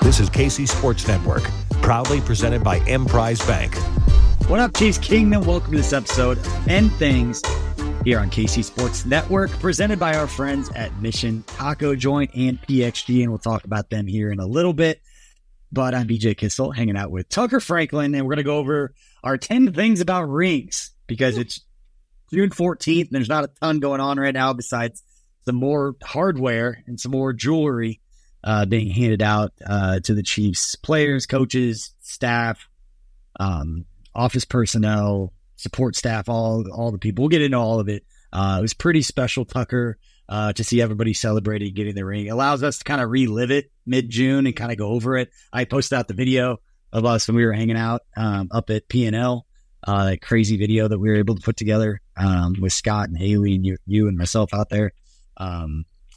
This is KC Sports Network, proudly presented by Emprise Bank. What up, Chiefs Kingdom? Welcome to this episode of End Things here on KC Sports Network, presented by our friends at Mission Taco Joint and PXG, and we'll talk about them here in a little bit. But I'm BJ Kissel, hanging out with Tucker Franklin, and we're going to go over our 10 things about rings, because it's June 14th, and there's not a ton going on right now besides some more hardware and some more jewelry being handed out to the Chiefs players, coaches, staff, office personnel, support staff, all the people. We'll get into all of it. It was pretty special, Tucker, to see everybody celebrating getting the ring. It allows us to kind of relive it mid-June and kind of go over it. I posted out the video of us when we were hanging out up at P&L, that crazy video that we were able to put together with Scott and Haley and you and myself out there.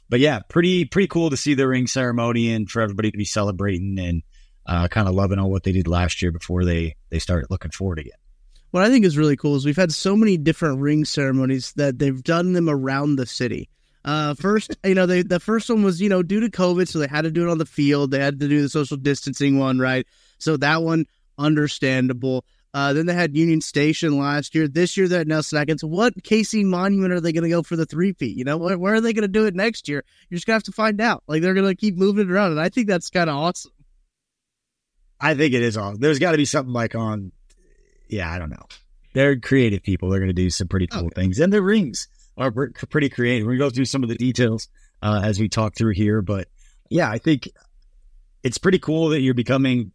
But yeah, pretty cool to see the ring ceremony and for everybody to be celebrating and kind of loving on what they did last year before they started looking forward again. What I think is really cool is we've had so many different ring ceremonies that they've done them around the city. First, the first one was, due to COVID, so they had to do it on the field. They had to do the social distancing one, right? So that one, understandable. Then they had Union Station last year. This year they're at Nelson Atkins. What KC Monument are they going to go for the three-peat? Where are they going to do it next year? You're just going to have to find out. Like, they're going to keep moving it around, and I think that's kind of awesome. I think it is awesome. There's got to be something like on, I don't know. They're creative people. They're going to do some pretty cool things. And the rings are pretty creative. We're going to go through some of the details as we talk through here. But, I think it's pretty cool that you're becoming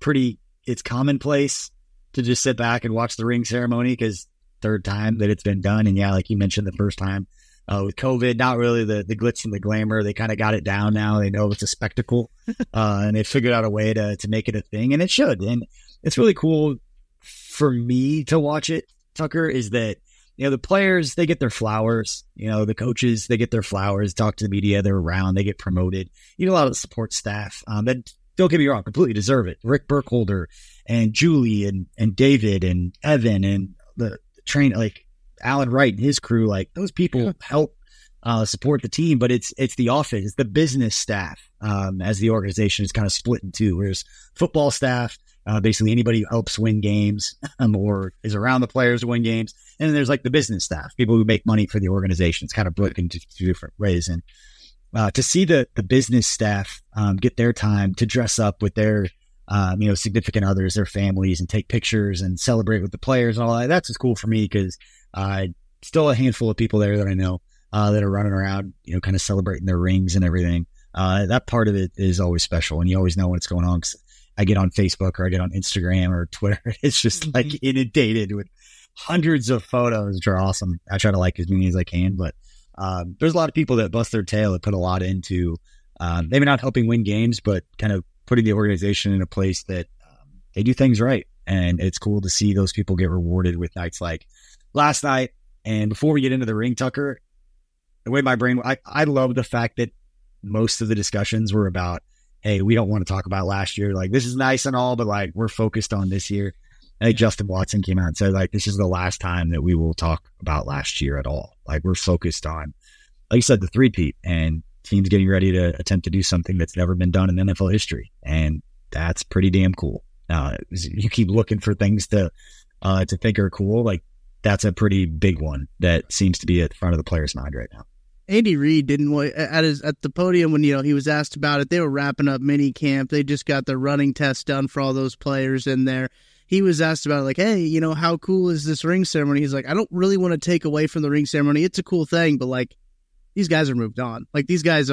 it's commonplace to just sit back and watch the ring ceremony, because third time that it's been done. And like you mentioned, the first time with COVID, not really the glitz and the glamour. They kind of got it down now. They know it's a spectacle and they figured out a way to make it a thing, and it should. And it's really cool for me to watch it, Tucker, is that, the players, they get their flowers, the coaches, they get their flowers, talk to the media, they're around, they get promoted. A lot of the support staff that, don't get me wrong, completely deserve it. Rick Burkholder and Julie and David and Evan and the train, like Alan Wright and his crew, like those people help support the team, but it's the office, it's the business staff as the organization is kind of split in two. Whereas football staff, basically anybody who helps win games or is around the players to win games. And then there's like the business staff, people who make money for the organization. It's kind of broken into two different ways. And to see the business staff get their time to dress up with their significant others, their families, and take pictures and celebrate with the players and all that, that's just cool for me, because still a handful of people there that I know that are running around, kind of celebrating their rings and everything. That part of it is always special, and you always know what's going on. 'Cause I get on Facebook or I get on Instagram or Twitter. It's just like inundated with hundreds of photos, which are awesome. I try to like as many as I can, but there's a lot of people that bust their tail that put a lot into maybe not helping win games, but kind of putting the organization in a place that they do things right. And it's cool to see those people get rewarded with nights like last night. And before we get into the ring, Tucker, the way my brain, I love the fact that most of the discussions were about, hey, we don't want to talk about last year. Like, this is nice and all, but like, we're focused on this year. I think Justin Watson came out and said, like, this is the last time that we will talk about last year at all. Like, we're focused on, like you said, the three-peat and teams getting ready to attempt to do something that's never been done in NFL history. And that's pretty damn cool. You keep looking for things to think are cool. Like, that's a pretty big one that seems to be at the front of the player's mind right now. Andy Reid didn't at the podium when he was asked about it. They were wrapping up mini camp. They just got their running test done for all those players in there. He was asked about it, like, hey, how cool is this ring ceremony? He's like, I don't really want to take away from the ring ceremony. It's a cool thing, but like, these guys are moved on. Like, these guys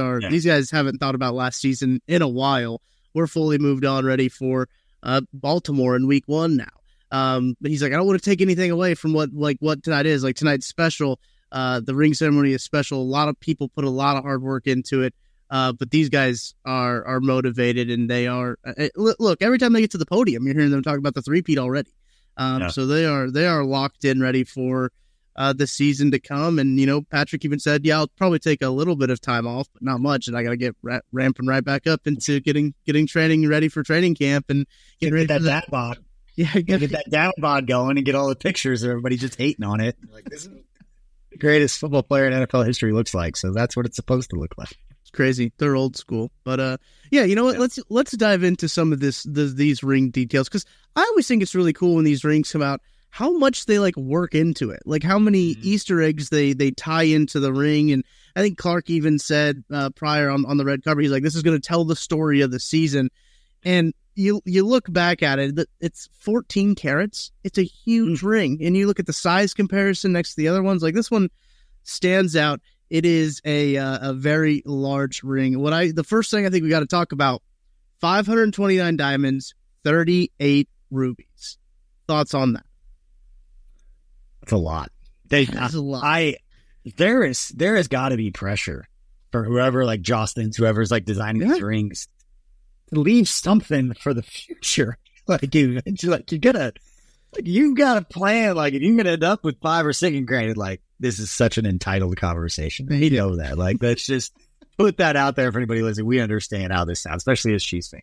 haven't thought about last season in a while. We're fully moved on, ready for Baltimore in week 1 now. But he's like, I don't want to take anything away from what tonight is. Like, tonight's special. The ring ceremony is special. A lot of people put a lot of hard work into it. But these guys are motivated, and they are, look, every time they get to the podium, you're hearing them talk about the three-peat already. So they are locked in, ready for the season to come. And, Patrick even said, I'll probably take a little bit of time off, but not much. And I got to get ramping right back up into getting training ready for training camp and getting ready for that bod. Yeah, get that down bod going and get all the pictures of everybody just hating on it. Like, this is the greatest football player in NFL history looks like. So that's what it's supposed to look like. It's crazy. They're old school. But yeah, you know what? Yeah. Let's dive into some of these ring details, because I always think it's really cool when these rings come out, how much they like work into it, like how many Easter eggs they tie into the ring. And I think Clark even said prior on the red cover, he's like, this is going to tell the story of the season. And you look back at it, it's 14 carats. It's a huge ring. And you look at the size comparison next to the other ones, like this one stands out. It is a very large ring. The first thing I think we got to talk about, 529 diamonds, 38 rubies. Thoughts on that? That's a lot. That's a lot. There has got to be pressure for whoever, like Jocelyn's, whoever's like designing these rings, to leave something for the future. Like you gotta plan. Like if you're gonna end up with 5 or 6, and granted, like this is such an entitled conversation. You know that. Like let's just put that out there for anybody listening. We understand how this sounds, especially as Chiefs fans.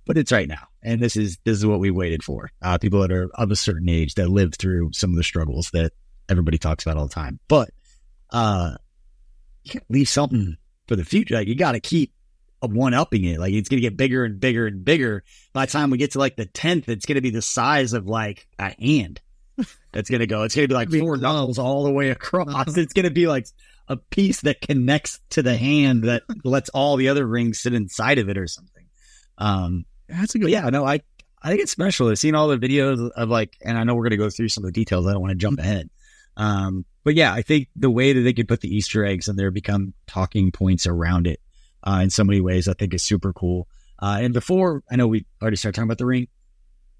But it's right now, and this is what we waited for. People that are of a certain age that lived through some of the struggles that everybody talks about all the time. But you can't leave something for the future. Like you got to keep one-upping it. Like it's going to get bigger and bigger and bigger. By the time we get to like the 10th, it's going to be the size of like a hand. That's going to go. It's going to be like 4 knuckles all the way across. It's going to be like a piece that connects to the hand that lets all the other rings sit inside of it or something. That's a good. Yeah, no, I think it's special. I've seen all the videos of like, and I know we're going to go through some of the details. I don't want to jump ahead. But yeah, I think the way that they could put the Easter eggs and there become talking points around it, in so many ways, I think is super cool. And before, I know we already started talking about the ring.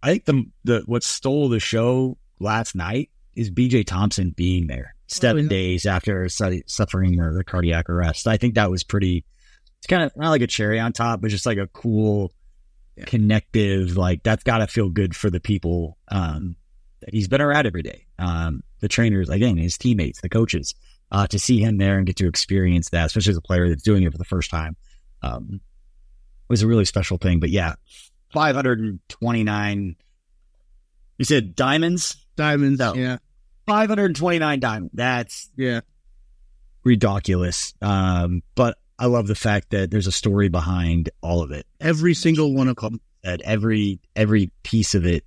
I think what stole the show last night is BJ Thompson being there 7 days after suffering the cardiac arrest. I think that was it's kind of not like a cherry on top, but just like a cool, connective, like that's got to feel good for the people that he's been around every day. The trainers, again, his teammates, the coaches, to see him there and get to experience that, especially as a player that's doing it for the first time, was a really special thing. But yeah, 529, you said diamonds? Diamonds, no. Yeah. 529 diamonds. That's ridiculous. But I love the fact that there's a story behind all of it. Every single one of them. That every piece of it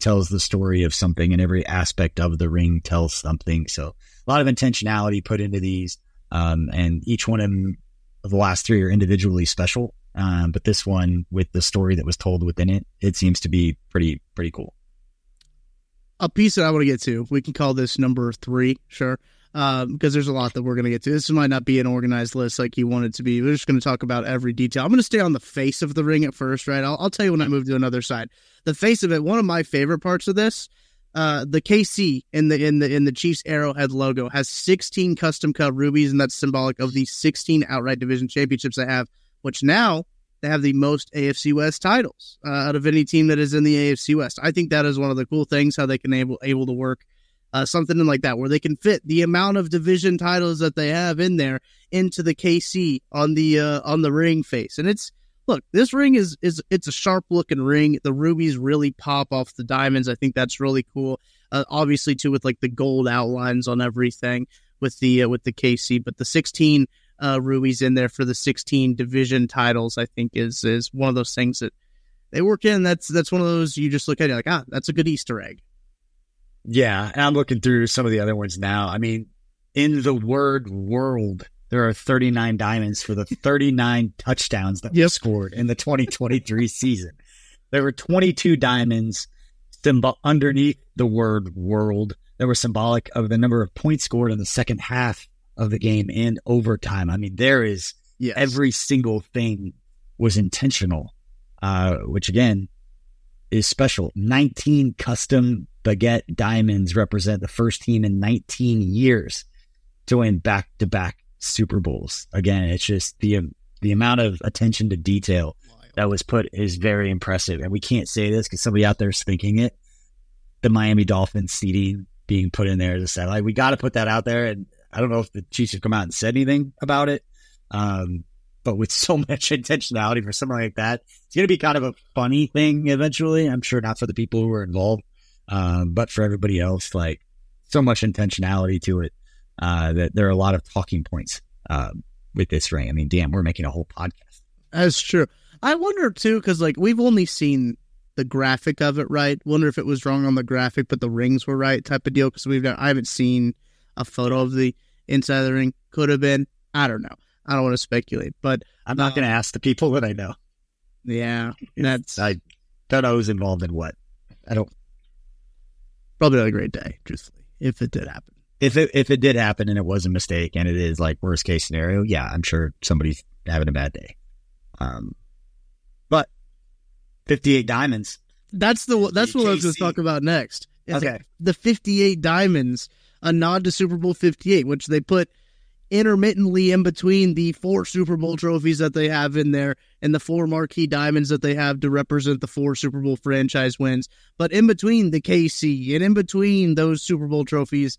tells the story of something, and every aspect of the ring tells something. So a lot of intentionality put into these, and each one of the last 3 are individually special. But this one, with the story that was told within it, it seems to be pretty cool. A piece that I want to get to, we can call this number 3, sure. Because there's a lot that we're going to get to. This might not be an organized list like you want it to be. We're just going to talk about every detail. I'm going to stay on the face of the ring at first, right? I'll tell you when I move to another side. The face of it, one of my favorite parts of this, the KC in the Chiefs Arrowhead logo has 16 custom cut rubies, and that's symbolic of the 16 outright division championships they have, which now they have the most AFC West titles out of any team that is in the AFC West. I think that is one of the cool things, how they can able to work something like that, where they can fit the amount of division titles that they have in there into the KC on the ring face. And this ring it's a sharp looking ring. The rubies really pop off the diamonds. I think that's really cool. Obviously too, with like the gold outlines on everything with the KC, but the 16 rubies in there for the 16 division titles, I think is one of those things that they work in. That's one of those you just look at it like, that's a good Easter egg. Yeah, and I'm looking through some of the other ones now. I mean, in the word world, there are 39 diamonds for the 39 touchdowns that were scored in the 2023 season. There were 22 diamonds underneath the word world that were symbolic of the number of points scored in the second half of the game and overtime. I mean, there is every single thing was intentional, which again is special. 19 custom baguette diamonds represent the first team in 19 years to win back-to-back Super Bowls. Again, it's just the amount of attention to detail that was put is very impressive. And we can't say this because somebody out there is thinking it. The Miami Dolphins seeding being put in there as a satellite. We got to put that out there. And I don't know if the Chiefs have come out and said anything about it. But with so much intentionality for something like that, it's going to be kind of a funny thing eventually. I'm sure not for the people who are involved, but for everybody else, like so much intentionality to it that there are a lot of talking points with this ring. I mean, damn, we're making a whole podcast. That's true. I wonder too, because like we've only seen the graphic of it, right? Wonder if it was wrong on the graphic, but the rings were right, type of deal. Because I haven't seen a photo of the inside of the ring. Could have been. I don't know. I don't want to speculate, but I'm not going to ask the people that I know. Yeah, I don't know who's involved in what. I don't. Probably not a great day, truthfully, if it did happen. If it did happen and it was a mistake and it is like worst case scenario, yeah, I'm sure somebody's having a bad day. But 58 diamonds. That's what I was going to talk about next. Okay, the 58 diamonds, a nod to Super Bowl 58, which they put intermittently in between the 4 Super Bowl trophies that they have in there and the 4 marquee diamonds that they have to represent the 4 Super Bowl franchise wins. But in between the KC and in between those Super Bowl trophies,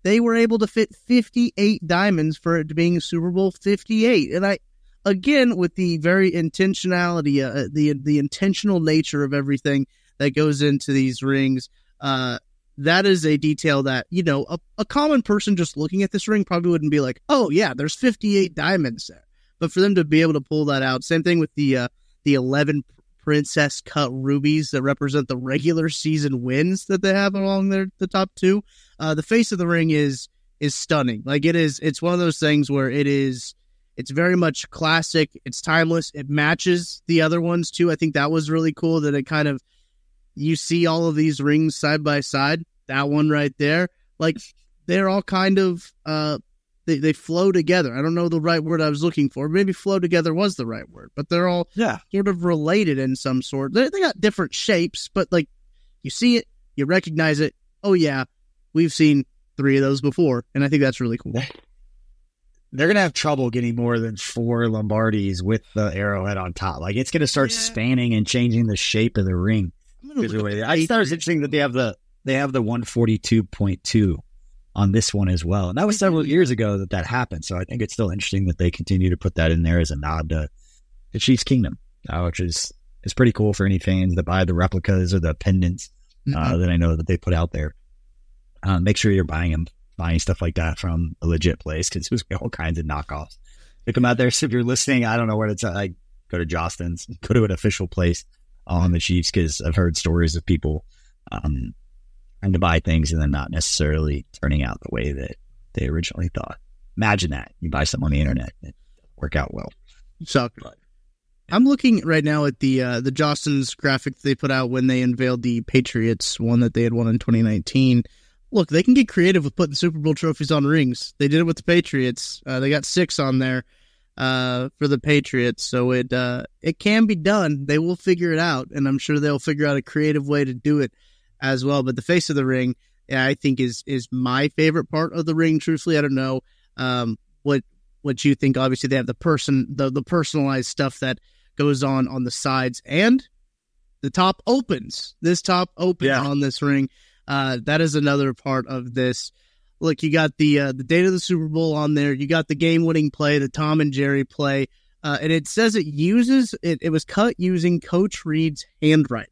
they were able to fit 58 diamonds for it being Super Bowl 58. And again, with the very intentionality, the intentional nature of everything that goes into these rings, that is a detail that, a common person just looking at this ring probably wouldn't be like, oh yeah, there's 58 diamonds there. But for them to be able to pull that out, same thing with the 11 princess cut rubies that represent the regular season wins that they have along the top 2. The face of the ring is stunning. Like it's one of those things where it's very much classic. It's timeless. It matches the other ones too. I think that was really cool that it kind of, you see all of these rings side by side. That one right there, like they're all kind of, they flow together. I don't know the right word I was looking for. Maybe flow together was the right word, but they're all sort of related in some sort. They got different shapes, but like you see it, you recognize it. Oh yeah, we've seen 3 of those before, and I think that's really cool. They're going to have trouble getting more than 4 Lombardis with the arrowhead on top. Like it's going to start spanning and changing the shape of the ring. I thought it was interesting that they have the 142.2 on this one as well. And that was several years ago that happened. So I think it's still interesting that they continue to put that in there as a nod to the Chiefs Kingdom, which is pretty cool for any fans that buy the replicas or the pendants that I know that they put out there. Make sure you're buying stuff like that from a legit place, because there's all kinds of knockoffs. Pick them out there. So if you're listening, I don't know where it's at. Like, go to Jostin's, go to an official place on the Chiefs, because I've heard stories of people trying to buy things and then not necessarily turning out the way that they originally thought. Imagine that. You buy something on the internet and it doesn't work out well. I'm looking right now at the Jostin's graphic that they put out when they unveiled the Patriots one that they had won in 2019. Look, they can get creative with putting Super Bowl trophies on rings. They did it with the Patriots. They got 6 on there for the Patriots. So it can be done. They will figure it out, and I'm sure they'll figure out a creative way to do it as well. But the face of the ring, I think is my favorite part of the ring. Truthfully, I don't know what you think. Obviously, they have the personalized stuff that goes on the sides, and the top opens. This top opens on this ring. That is another part of this. Look, you got the date of the Super Bowl on there. You got the game-winning play, the Tom and Jerry play, and it says it was cut using Coach Reid's handwriting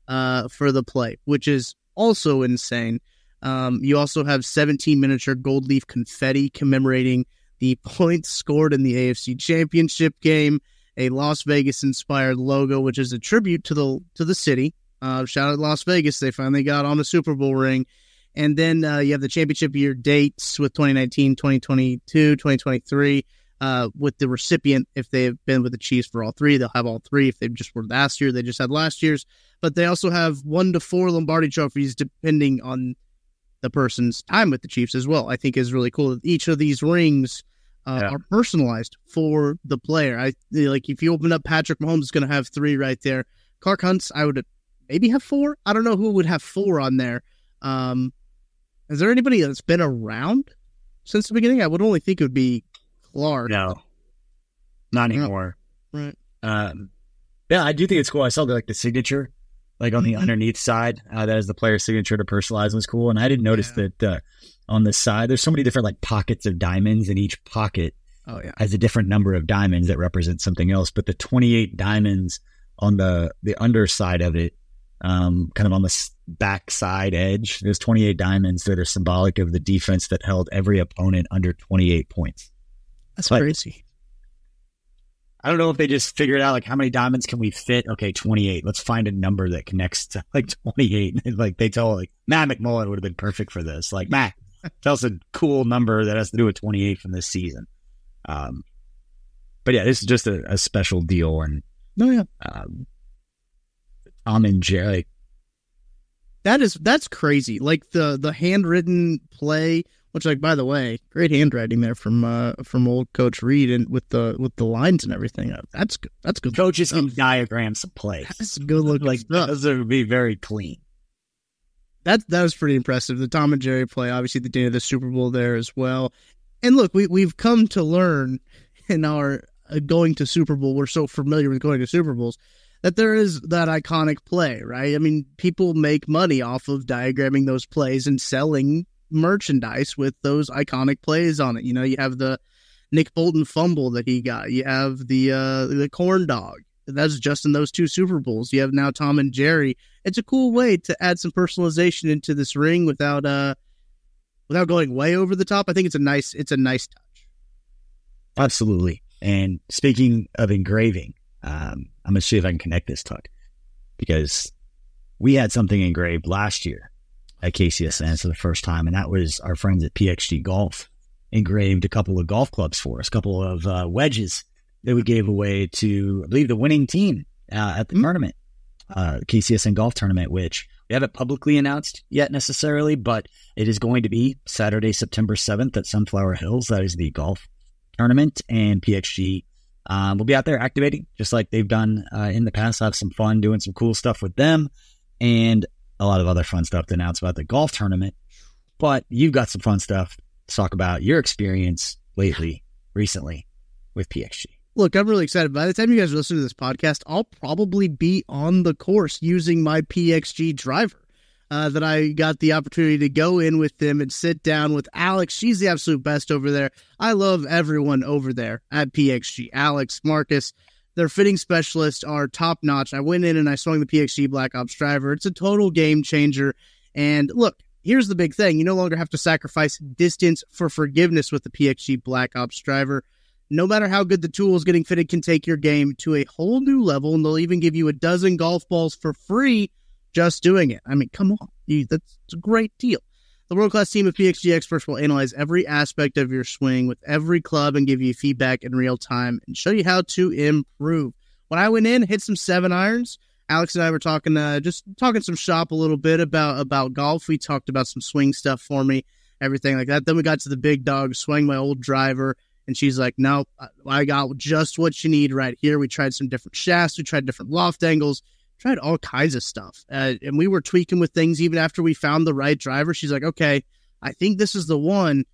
for the play, which is also insane. You also have 17 miniature gold leaf confetti commemorating the points scored in the AFC Championship game, a Las Vegas-inspired logo, which is a tribute to the city. Shout out Las Vegas. They finally got on a Super Bowl ring. And then you have the championship year dates with 2019, 2022, 2023, with the recipient. If they have been with the Chiefs for all 3, they'll have all 3. If they just were last year, they just had last year's. But they also have 1 to 4 Lombardi trophies, depending on the person's time with the Chiefs as well. I think is really cool that each of these rings are personalized for the player. Like if you open up Patrick Mahomes, it's going to have 3 right there. Clark Hunt's, I would maybe have 4. I don't know who would have 4 on there. Is there anybody that's been around since the beginning? I would only think it would be Clark. No, not anymore. Right. Yeah, I do think it's cool. I saw the signature, like on the underneath side, that is the player's signature to personalize was cool. And I didn't notice that on the side, there's so many different pockets of diamonds, and each pocket has a different number of diamonds that represent something else. But the 28 diamonds on the underside of it, kind of on the back side edge, there's 28 diamonds that are symbolic of the defense that held every opponent under 28 points. That's crazy. I don't know if they just figured out, like, how many diamonds can we fit? Okay, 28. Let's find a number that connects to, like, 28. Like, they tell, like, Matt McMullen would have been perfect for this. Like, Matt, tell us a cool number that has to do with 28 from this season. But yeah, this is just a special deal. And Tom and Jerry. That's crazy. Like the handwritten play, which, like, by the way, great handwriting there from old Coach Reed, and with the lines and everything. That's good. That's good. Coaches can diagram some plays. That's good looking. Like, those would be very clean. That was pretty impressive. The Tom and Jerry play, obviously the day of the Super Bowl there as well. And look, we've come to learn in our going to Super Bowl. We're so familiar with going to Super Bowls that there is that iconic play, right? I mean, people make money off of diagramming those plays and selling merchandise with those iconic plays on it. You know, you have the Nick Bolton fumble that he got. You have the corn dog. That's just in those 2 Super Bowls. You have now Tom and Jerry. It's a cool way to add some personalization into this ring without going way over the top. I think it's a nice touch. Absolutely. And speaking of engraving, I'm going to see if I can connect this, Tuck, because we had something engraved last year at KCSN for the first time, and that was our friends at PXG Golf engraved a couple of golf clubs for us, a couple of wedges that we gave away to, I believe, the winning team at the tournament, KCSN Golf Tournament, which we haven't publicly announced yet necessarily, but it is going to be Saturday, September 7th at Sunflower Hills. That is the golf tournament, and PXG will be out there activating just like they've done in the past. Have some fun doing some cool stuff with them, and a lot of other fun stuff to announce about the golf tournament. But you've got some fun stuff to talk about your experience recently with PXG. Look, I'm really excited. By the time you guys listen to this podcast, I'll probably be on the course using my PXG driver that I got the opportunity to go in with them and sit down with Alex. She's the absolute best over there. I love everyone over there at PXG. Alex, Marcus, their fitting specialists are top notch. I went in and I swung the PXG Black Ops driver. It's a total game changer. And look, here's the big thing. You no longer have to sacrifice distance for forgiveness with the PXG Black Ops driver. No matter how good the tools getting fitted can take your game to a whole new level, and they'll even give you a dozen golf balls for free just doing it. I mean, come on. That's a great deal. The world-class team of PXG experts will analyze every aspect of your swing with every club and give you feedback in real time and show you how to improve. When I went in, hit some 7-irons, Alex and I were talking some shop a little bit about golf. We talked about some swing stuff for me, everything like that. Then we got to the big dog, swung my old driver, and she's like, no, I got just what you need right here. We tried some different shafts. We tried different loft angles. Tried all kinds of stuff. And we were tweaking with things even after we found the right driver. She's like, okay, I think this is the one.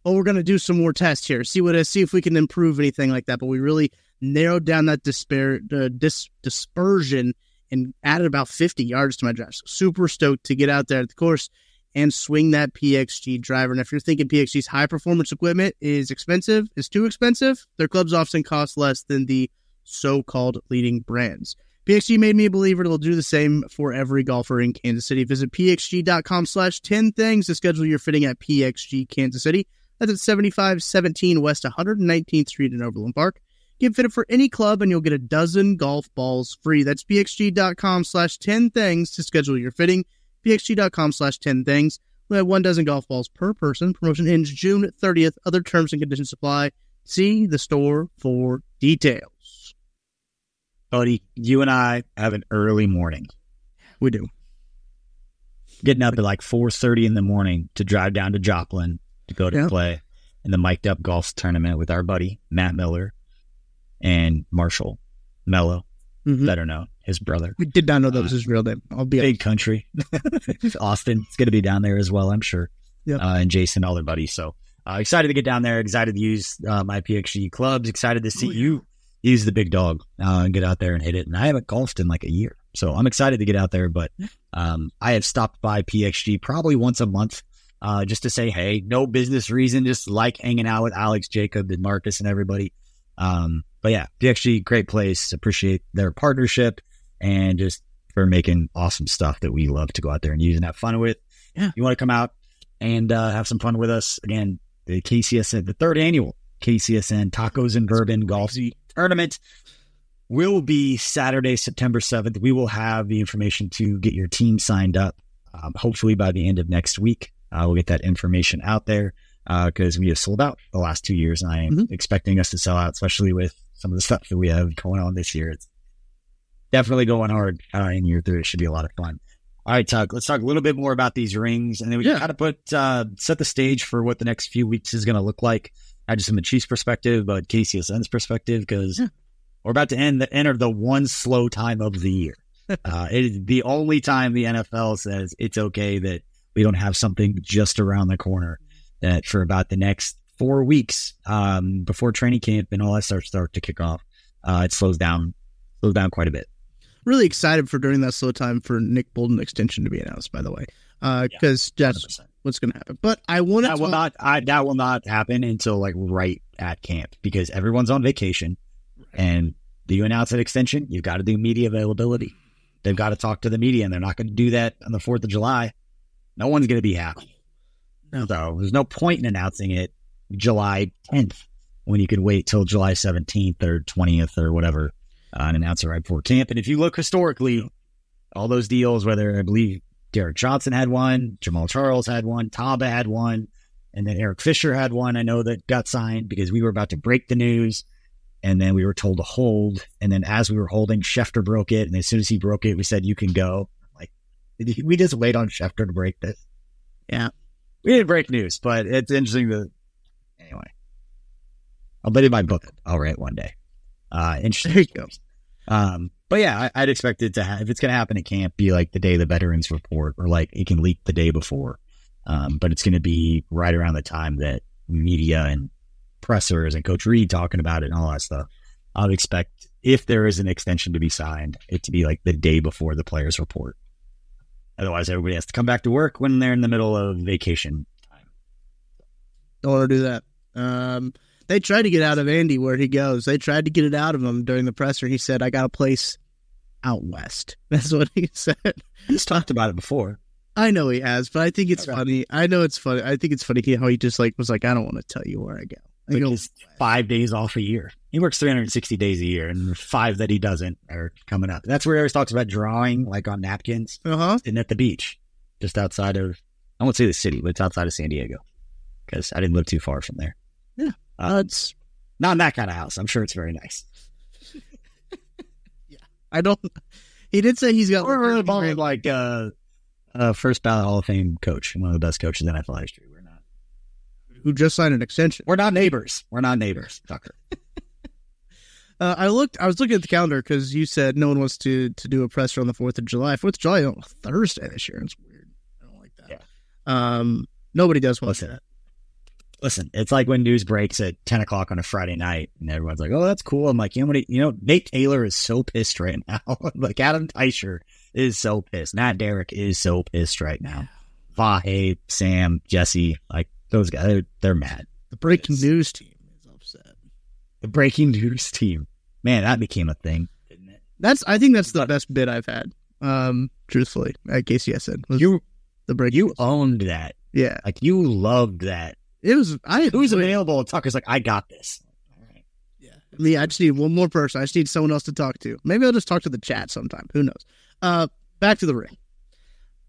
Oh, we're going to do some more tests here. See if we can improve anything like that. But we really narrowed down that dispersion and added about 50 yards to my drive. So super stoked to get out there at the course and swing that PXG driver. And if you're thinking PXG's high-performance equipment is too expensive, their clubs often cost less than the so-called leading brands. PXG made me a believer. It'll do the same for every golfer in Kansas City. Visit pxg.com/10things to schedule your fitting at PXG Kansas City. That's at 7517 West 119th Street in Overland Park. Get fitted for any club and you'll get a dozen golf balls free. That's pxg.com/10things to schedule your fitting. pxg.com/10things. We have 1 dozen golf balls per person. Promotion ends June 30th. Other terms and conditions apply. See the store for details. Buddy, you and I have an early morning. We do. Getting up at like 4:30 in the morning to drive down to Joplin to go to play in the mic'd up golf tournament with our buddy, Matt Miller, and Marshall Mello, better known, his brother. We did not know that was his real name. I'll be big country. Austin, it's going to be down there as well, I'm sure. Yep. And Jason, all their buddies. So excited to get down there, excited to use my PXG clubs, excited to see you use the big dog and get out there and hit it. And I haven't golfed in like a year, so I'm excited to get out there. But I have stopped by PXG probably once a month just to say, hey, no business reason, just like hanging out with Alex, Jacob, and Marcus and everybody. But yeah, PXG, great place. Appreciate their partnership and just for making awesome stuff that we love to go out there and use and have fun with. Yeah, you want to come out and have some fun with us again? The KCSN, the 3rd annual KCSN Tacos and Bourbon Golf Tournament will be Saturday, September 7th. We will have the information to get your team signed up. Hopefully by the end of next week, we'll get that information out there because we have sold out the last 2 years. And I am expecting us to sell out, especially with some of the stuff that we have going on this year. It's definitely going hard in year 3. It should be a lot of fun. All right, Tug, let's talk a little bit more about these rings. And then we can kind of set the stage for what the next few weeks is going to look like. Not just from the Chiefs' perspective, but KCSN's perspective, because we're about to enter the one slow time of the year. It is the only time the NFL says it's okay that we don't have something just around the corner. That for about the next 4 weeks before training camp and all that start to kick off, it slows down quite a bit. Really excited for during that slow time for Nick Bolton extension to be announced, by the way, because that's 100%. What's going to happen. But I want to that will not happen until like right at camp because everyone's on vacation, and do you announce an extension? You've got to do media availability. They've got to talk to the media, and they're not going to do that on the 4th of July. No one's going to be happy. No. So there's no point in announcing it July 10th when you could wait till July 17th or 20th or whatever and announce it right before camp. And if you look historically, all those deals, whether I believe Derek Johnson had one, Jamal Charles had one, Taba had one, and then Eric Fisher had one. I know that got signed because we were about to break the news, and then we were told to hold. And then as we were holding, Schefter broke it, and as soon as he broke it, we said, you can go. Like, did we just wait on Schefter to break this? Yeah. We didn't break news, but it's interesting to... Anyway. I'll bet in my book I'll write one day. Interesting. There you go. But yeah, I'd expect it to if it's going to happen, it can't be like the day the veterans report or like it can leak the day before. But it's going to be right around the time that media and pressers and Coach Reed talking about it and all that stuff. I would expect if there is an extension to be signed, it to be like the day before the players report. Otherwise, everybody has to come back to work when they're in the middle of vacation time. Don't want to do that. They tried to get out of Andy where he goes. They tried to get it out of him during the presser. He said, I got a place out west. That's what he said. He's talked about it before. I know he has, but I think it's funny. I know it's funny. I think it's funny how he just like was like, I don't want to tell you where I go. I go 5 days off a year. He works 360 days a year, and 5 that he doesn't are coming up. That's where he always talks about drawing, like on napkins, and at the beach, just outside of, I won't say the city, but it's outside of San Diego, because I didn't live too far from there. Yeah. It's not in that kind of house. I'm sure it's very nice. Yeah. I don't, he did say he's got like first ballot Hall of Fame coach, one of the best coaches in NFL history. We're not. Who just signed an extension. We're not neighbors, Tucker. I was looking at the calendar because you said no one wants to do a presser on the 4th of July. 4th of July on Thursday this year. It's weird. I don't like that. Yeah. Nobody does want that. Listen, it's like when news breaks at 10 o'clock on a Friday night and everyone's like, oh, that's cool. I'm like, Nate Taylor is so pissed right now. Like Adam Teicher is so pissed. Matt Derrick is so pissed right now. Vahe, Sam, Jesse, like those guys, they're mad. The breaking news team is upset. The breaking news team. Man, that became a thing, didn't it? I think that's the best bit I've had, truthfully, at KCSN. You owned that. Yeah. Like you loved that. It was, who's available? Tucker's like, I got this. All right. Yeah. I just need one more person. I just need someone else to talk to. Maybe I'll just talk to the chat sometime. Who knows? Back to the ring.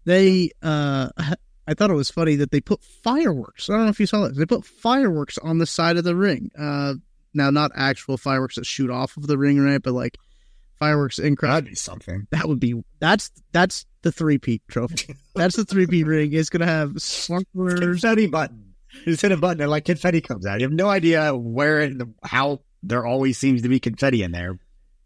I thought it was funny that they put fireworks. I don't know if you saw that. They put fireworks on the side of the ring. Now, not actual fireworks that shoot off of the ring, right? But like fireworks in crowd. That'd be something. That's the 3-peat trophy. That's the 3-peat ring. It's going to have sprinklers. Confetti button. Just hit a button and like confetti comes out. You have no idea how there always seems to be confetti in there,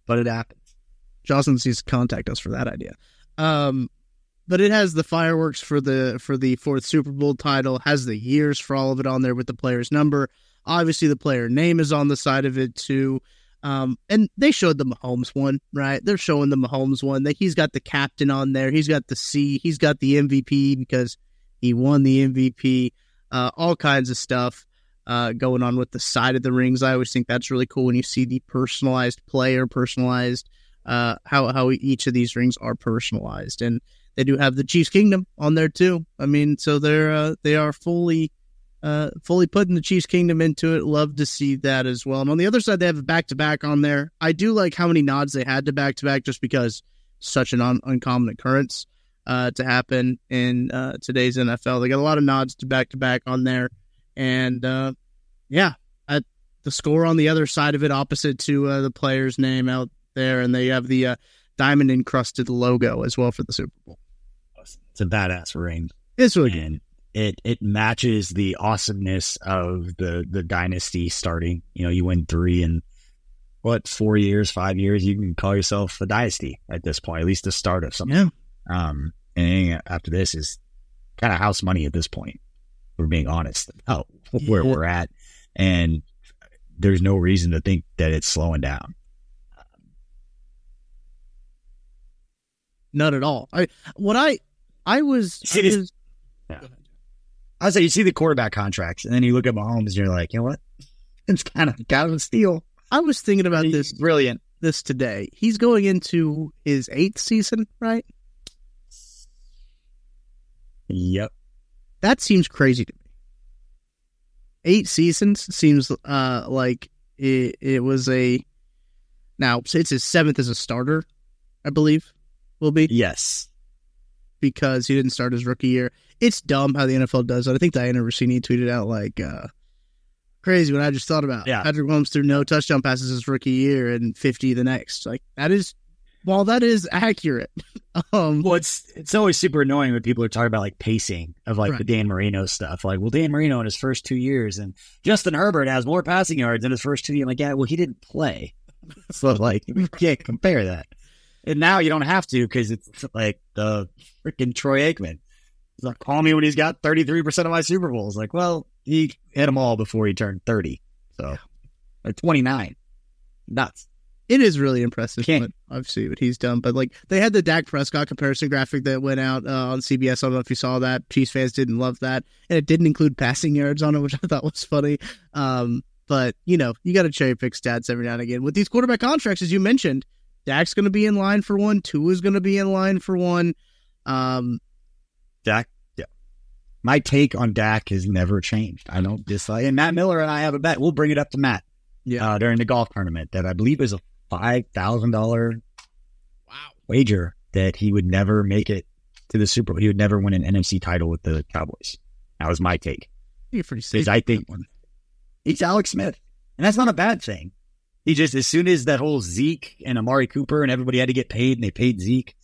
but it happens. Jocelyn needs to contact us for that idea. But it has the fireworks for the 4th Super Bowl title, has the years for all of it on there with the player's number. Obviously, the player name is on the side of it too. And they showed the Mahomes one, right? They're showing the Mahomes one. He's got the captain on there. He's got the C. He's got the MVP because he won the MVP. All kinds of stuff going on with the side of the rings. I always think that's really cool when you see the personalized player, how each of these rings are personalized. And they do have the Chiefs Kingdom on there too. I mean, so they are fully fully putting the Chiefs Kingdom into it. Love to see that as well. And on the other side, they have a back-to-back on there. I do like how many nods they had to back-to-back just because such an uncommon occurrence to happen in today's NFL. They got a lot of nods to back-to-back on there. And, the score on the other side of it, opposite to the player's name out there, and they have the diamond-encrusted logo as well for the Super Bowl. It's a badass ring. It's really good. And it matches the awesomeness of the dynasty starting. You know, you win 3 in 4 years, 5 years, you can call yourself a dynasty at this point, at least the start of something. Yeah. And after this is kind of house money at this point. We're being honest about where we're at, and there's no reason to think that it's slowing down. Not at all. I was say you see the quarterback contracts, and then you look at Mahomes, and you're like, you know what? It's kind of a steal. I was thinking about He's brilliant. This today. He's going into his 8th season, right? Yep. That seems crazy to me. 8 seasons seems like it was now it's his 7th as a starter, I believe, will be. Yes. Because he didn't start his rookie year. It's dumb how the NFL does it. I think Diana Rossini tweeted out like crazy what I just thought about. Yeah. Patrick Mahomes threw no touchdown passes his rookie year and 50 the next. Like that is, while that is accurate. Well, it's always super annoying when people are talking about like pacing of like the Dan Marino stuff. Like, well, Dan Marino in his first 2 years and Justin Herbert has more passing yards in his first 2 years. I'm like, yeah, well, he didn't play. So like, we can't compare that. And now you don't have to because it's like the freaking Troy Aikman. He's like, call me when he's got 33% of my Super Bowls. Like, well, he hit them all before he turned 30. So, at 29. Nuts. It is really impressive, but obviously what he's done. But like they had the Dak Prescott comparison graphic that went out on CBS. I don't know if you saw that. Chiefs fans didn't love that, and it didn't include passing yards on it, which I thought was funny. But you know, you got to cherry pick stats every now and again with these quarterback contracts, as you mentioned. Dak's going to be in line for one. Tua's going to be in line for one. Dak, yeah. My take on Dak has never changed. I don't dislike. And Matt Miller and I have a bet. We'll bring it up to Matt. Yeah. During the golf tournament that I believe is a $5,000 wager that he would never make it to the Super Bowl. He would never win an NFC title with the Cowboys. That was my take. You're pretty safe. I think he's Alex Smith, and that's not a bad thing. He just, as soon as that whole Zeke and Amari Cooper and everybody had to get paid, and they paid Zeke,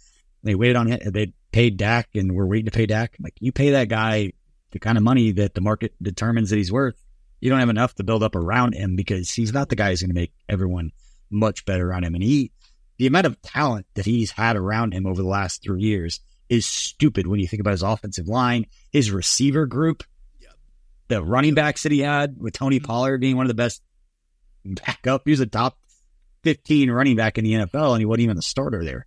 they waited on it, they paid Dak, and we're waiting to pay Dak. Like, you pay that guy the kind of money that the market determines that he's worth. You don't have enough to build up around him because he's not the guy who's going to make everyone much better around him. And the amount of talent that he's had around him over the last 3 years is stupid when you think about his offensive line, his receiver group, the running backs that he had with Tony Pollard being one of the best backup. He was a top 15 running back in the NFL, and he wasn't even the starter there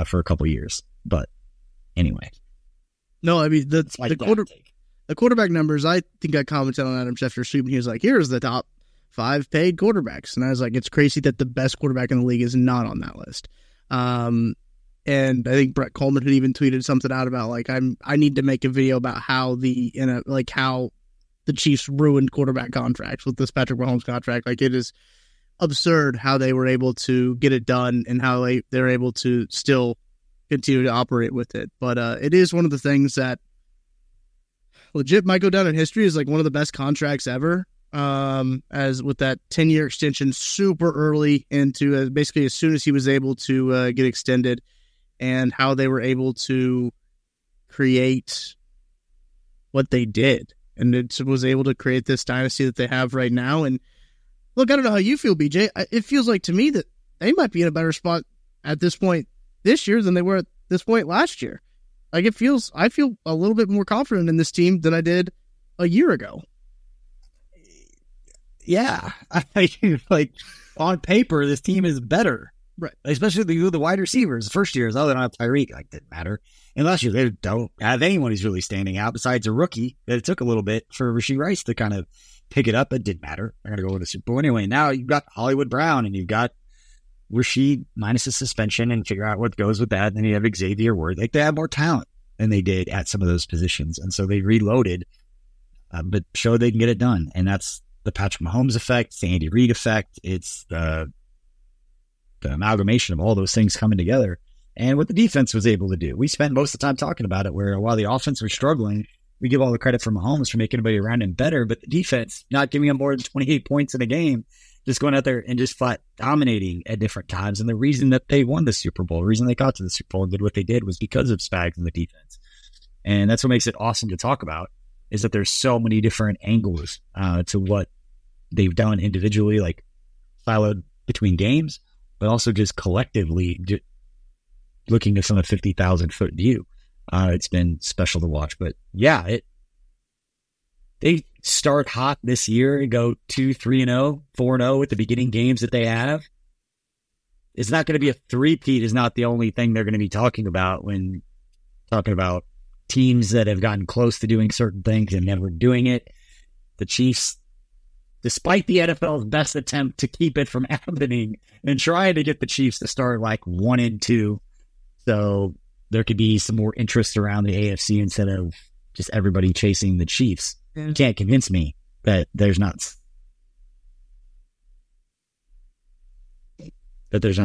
for a couple years. But anyway. No, I mean, the quarterback numbers, I think I commented on Adam Schefter's tweet, and he was like, here's the top 5 paid quarterbacks. And I was like, it's crazy that the best quarterback in the league is not on that list. And I think Brett Coleman had even tweeted something out about like, I need to make a video about how how the Chiefs ruined quarterback contracts with this Patrick Mahomes contract. Like, it is absurd how they were able to get it done and how they're able to still continue to operate with it. But it is one of the things that legit might go down in history as like one of the best contracts ever. As with that 10-year extension super early into basically as soon as he was able to get extended, and how they were able to create what they did. And it was able to create this dynasty that they have right now. And look, I don't know how you feel, BJ. It feels like to me that they might be in a better spot at this point this year than they were at this point last year. Like I feel a little bit more confident in this team than I did a year ago. Yeah. Like on paper, this team is better. Right. Especially the wide receivers. The first years, they don't have Tyreek. Like, didn't matter. And last year, they don't have anyone who's really standing out besides a rookie that it took a little bit for Rashee Rice to kind of pick it up. It didn't matter. They're going to go with the Super Bowl anyway. Now you've got Hollywood Brown and you've got Rashee minus a suspension and figure out what goes with that. And then you have Xavier Worthy. Like, they have more talent than they did at some of those positions. And so they reloaded but show they can get it done. And that's the Patrick Mahomes effect, it's the Andy Reid effect. It's the amalgamation of all those things coming together. And what the defense was able to do. We spent most of the time talking about it, where while the offense was struggling, we give all the credit for Mahomes for making everybody around him better, but the defense not giving him more than 28 points in a game, just going out there and just flat dominating at different times. And the reason that they won the Super Bowl, the reason they got to the Super Bowl and did what they did was because of Spags and the defense. And that's what makes it awesome to talk about, is that there's so many different angles to what they've done individually, like siloed between games, but also just collectively looking at from a 50,000 foot view. It's been special to watch. But yeah, they start hot this year and go 2-3-0, 4-0 at the beginning games that they have. It's not going to be a three-peat is not the only thing they're going to be talking about when talking about teams that have gotten close to doing certain things and never doing it. The Chiefs, despite the NFL's best attempt to keep it from happening and trying to get the Chiefs to start like 1-2, so there could be some more interest around the AFC instead of just everybody chasing the Chiefs. Yeah. You can't convince me that there's not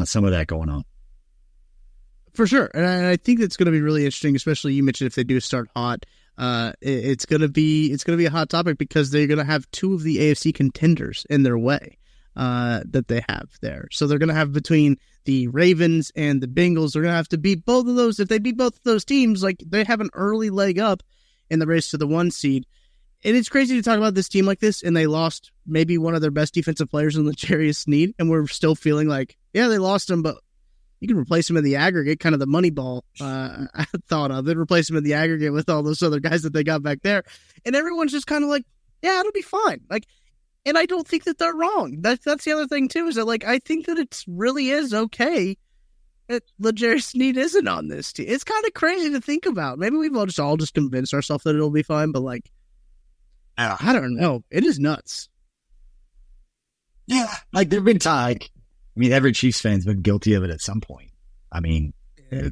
some of that going on. For sure. And I think that's going to be really interesting, especially you mentioned if they do start hot. It's going to be a hot topic because they're going to have two of the AFC contenders in their way that they have there. So they're going to have between the Ravens and the Bengals, they're going to have to beat both of those. If they beat both of those teams, like they have an early leg up in the race to the 1 seed. And it's crazy to talk about this team like this, and they lost maybe one of their best defensive players in L'Jarius Sneed, and we're still feeling like, yeah, they lost him, but you can replace him in the aggregate, kind of the money ball thought of it, replace him in the aggregate with all those other guys that they got back there. And everyone's just kind of like, yeah, it'll be fine. Like, and I don't think that they're wrong. That's the other thing too, is that like, I think that it really is okay that L'Jarius Sneed isn't on this team. It's kind of crazy to think about. Maybe we've all just convinced ourselves that it'll be fine, but like, I don't know. It is nuts. Yeah. Like there've been times, I mean, every Chiefs fan's been guilty of it at some point. I mean,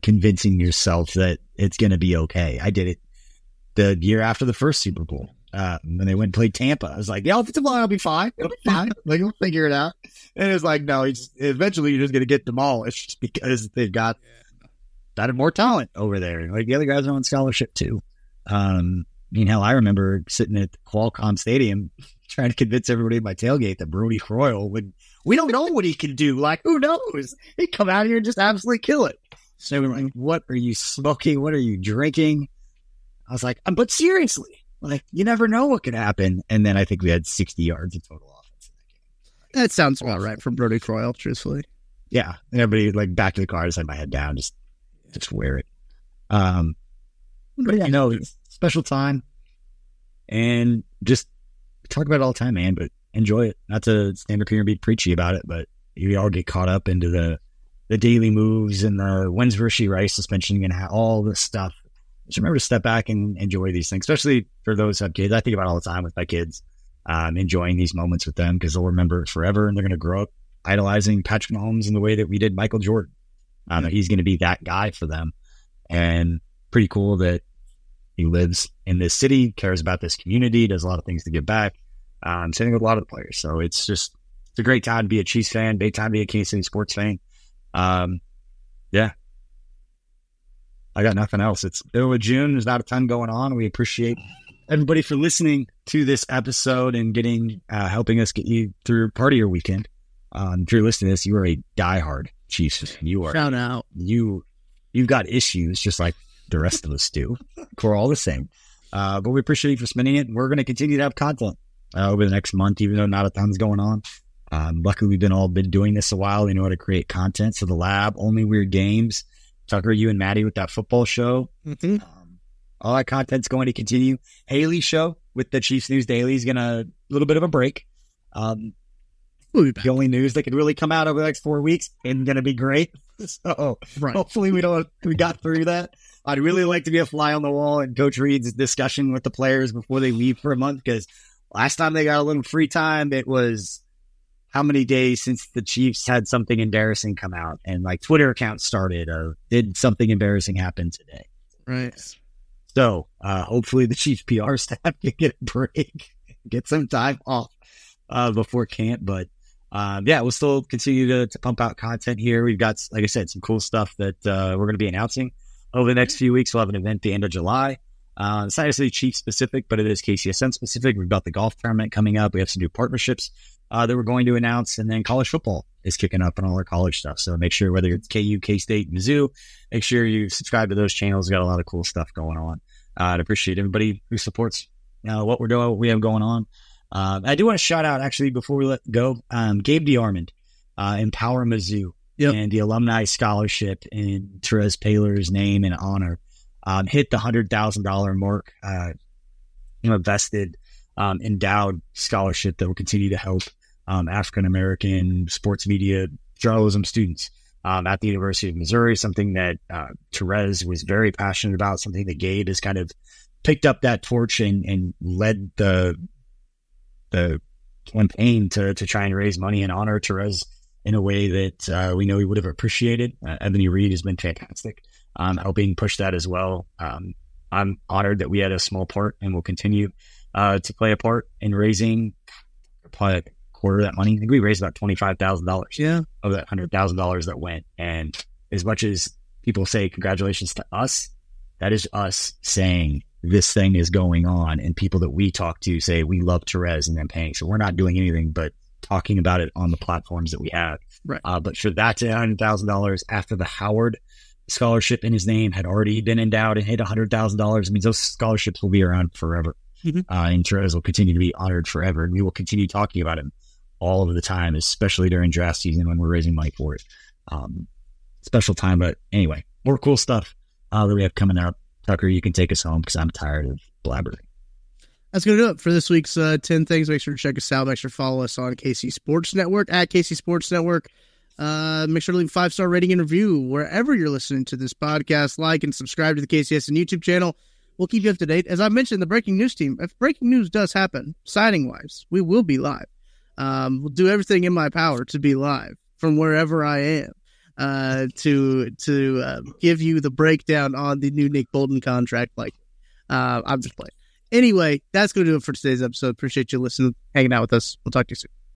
convincing yourself that it's going to be okay. I did it the year after the first Super Bowl. When they went and played Tampa, I was like, the offensive line will be fine. It'll be fine. Like, we'll figure it out. And it was like, no, eventually you're just going to get demolished because they've got more talent over there. Like, the other guys are on scholarship too. I mean, hell, I remember sitting at Qualcomm Stadium trying to convince everybody at my tailgate that Brody Croyle we don't know what he can do. Like, who knows? He'd come out here and just absolutely kill it. So we were like, what are you smoking? What are you drinking? I was like, but seriously, like, you never know what could happen. And then I think we had 60 yards of total offense in that game. That sounds about right for Brody Croyle, truthfully. Yeah. And everybody, like, back to the car, I just had my head down, just wear it. But yeah, no, it's a special time. And just talk about it all the time, man, but enjoy it. Not to stand up here and be preachy about it, but you all get caught up into the daily moves and the when's Rishi Rice suspension and all this stuff. Just remember to step back and enjoy these things, especially for those who have kids. I think about it all the time with my kids, enjoying these moments with them because they'll remember it forever and they're going to grow up idolizing Patrick Mahomes in the way that we did Michael Jordan. He's going to be that guy for them. And pretty cool that he lives in this city, cares about this community, does a lot of things to give back. Sitting with a lot of the players. So it's a great time to be a Chiefs fan, great time to be a Kansas City sports fan. Yeah. I got nothing else. It's middle of June. There's not a ton going on. We appreciate everybody for listening to this episode and getting, helping us get you through part of your weekend. If you're listening to this, you are a diehard Chiefs fan. You are. Shout out. You've got issues just like the rest of us do. We're all the same. But we appreciate you for spending it. We're going to continue to have content over the next month, even though not a ton's going on. Luckily, we've been doing this a while. We know how to create content. So the lab, Only Weird Games, Tucker, you and Maddie with that football show. Mm-hmm. All that content's going to continue. Haley's show with the Chiefs News Daily is going to a little bit of a break. The only news that could really come out over the next 4 weeks isn't going to be great. So Hopefully we got through that. I'd really like to be a fly on the wall in Coach Reed's discussion with the players before they leave for a month, because last time they got a little free time, it was how many days since the Chiefs had something embarrassing come out and like Twitter accounts started or did something embarrassing happen today. Right. So hopefully the Chiefs PR staff can get a break, get some time off before camp. But we'll still continue to pump out content here. We've got, like I said, some cool stuff that we're going to be announcing over the next few weeks. We'll have an event at the end of July. It's not necessarily Chiefs specific, but it is KCSN specific. We've got the golf tournament coming up. We have some new partnerships that we're going to announce. And then college football is kicking up and all our college stuff. So make sure, whether it's KU, K-State, Mizzou, make sure you subscribe to those channels. We've got a lot of cool stuff going on. I'd appreciate everybody who supports what we're doing, what we have going on. I do want to shout out, actually, before we let go, Gabe DeArmond, Empower Mizzou, and the alumni scholarship in Therese Paylor's name and honor. Hit the $100,000 mark, vested, endowed scholarship that will continue to help African-American sports media journalism students at the University of Missouri, something that Therese was very passionate about, something that Gabe has kind of picked up that torch and led the campaign to try and raise money and honor Therese in a way that we know he would have appreciated. Ebony Reed has been fantastic, helping push that as well. I'm honored that we had a small part and will continue to play a part in raising probably like a quarter of that money. I think we raised about $25,000 of that $100,000 that went. And as much as people say congratulations to us, that is us saying this thing is going on, and people that we talk to say we love Therese and then paying. So we're not doing anything but talking about it on the platforms that we have. Right. But for that to $100,000 after the Howard scholarship in his name had already been endowed and hit $100,000, I mean, those scholarships will be around forever. And Therese will continue to be honored forever. And we will continue talking about him all of the time, especially during draft season when we're raising money for it. Special time. But anyway, more cool stuff that we have coming up. Tucker, you can take us home because I'm tired of blabbering. That's going to do it for this week's 10 Things. Make sure to check us out. Make sure to follow us on KC Sports Network, at KC Sports Network. Make sure to leave a 5-star rating and review wherever you're listening to this podcast. Like and subscribe to the KCSN YouTube channel. We'll keep you up to date. As I mentioned, the breaking news team, if breaking news does happen, signing-wise, we will be live. We'll do everything in my power to be live from wherever I am. To give you the breakdown on the new Nick Bolton contract. I'm just playing. Anyway, that's going to do it for today's episode. Appreciate you listening, hanging out with us. We'll talk to you soon.